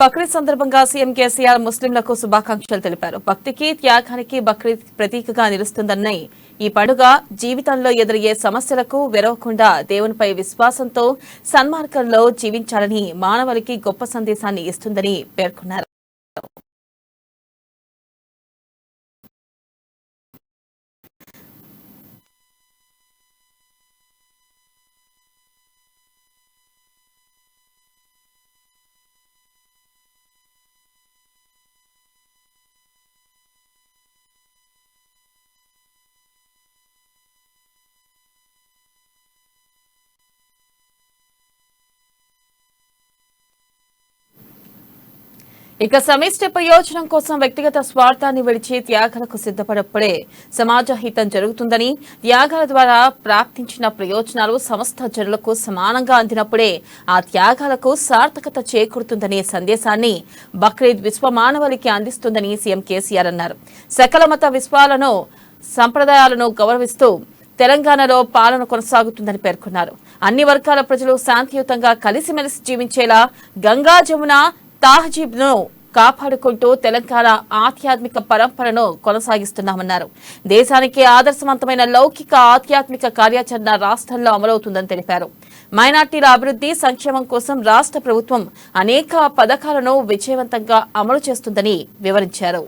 బక్రీద్ సందర్భంగా సీఎం కేసీఆర్ ముస్లింలకు శుభాకాంక్షలు తెలిపారు. భక్తికి, త్యాగానికి బక్రీద్ ప్రతీకగా నిలుస్తుందని ఈ పండుగ జీవితంలో ఎదురయ్యే సమస్యలకు వెరవకుండా దేవునిపై విశ్వాసంతో సన్మార్గంలో జీవించాలని మానవులకి గొప్ప సందేశాన్ని ఇస్తుందని పేర్కొన్నారు. ఇక సమిష్టి ప్రయోజనం కోసం వ్యక్తిగత స్వార్థాన్ని విడిచి త్యాగాలకు సిద్ధపడప్పుడే సమాజ హితం జరుగుతుందని, త్యాగాల ద్వారా ప్రాప్తించిన ప్రయోజనాలు సమస్త జనులకు సమానంగా అందినప్పుడే ఆ త్యాగాలకు సార్థకత చేకూరుతుందనే సందేశాన్ని బక్రీద్ విశ్వమానవాళికి అందిస్తుందని సీఎం కేసీఆర్ అన్నారు. సకల మత విశ్వాలను సంప్రదాయాలను గౌరవిస్తూ తెలంగాణలో పాలన కొనసాగుతుందని పేర్కొన్నారు. అన్ని వర్గాల ప్రజలు శాంతియుతంగా కలిసిమెలిసి జీవించేలా గంగా జమున తాహజీబ్ ను కాపాడుకుంటూ తెలంగాణ ఆధ్యాత్మిక పరంపరను కొనసాగిస్తున్నామన్నారు. దేశానికి ఆదర్శవంతమైన లౌకిక ఆధ్యాత్మిక కార్యాచరణ రాష్ట్రంలో అమలవుతుందని తెలిపారు. మైనార్టీల అభివృద్ధి, సంక్షేమం కోసం రాష్ట్ర ప్రభుత్వం అనేక పథకాలను విజయవంతంగా అమలు చేస్తుందని వివరించారు.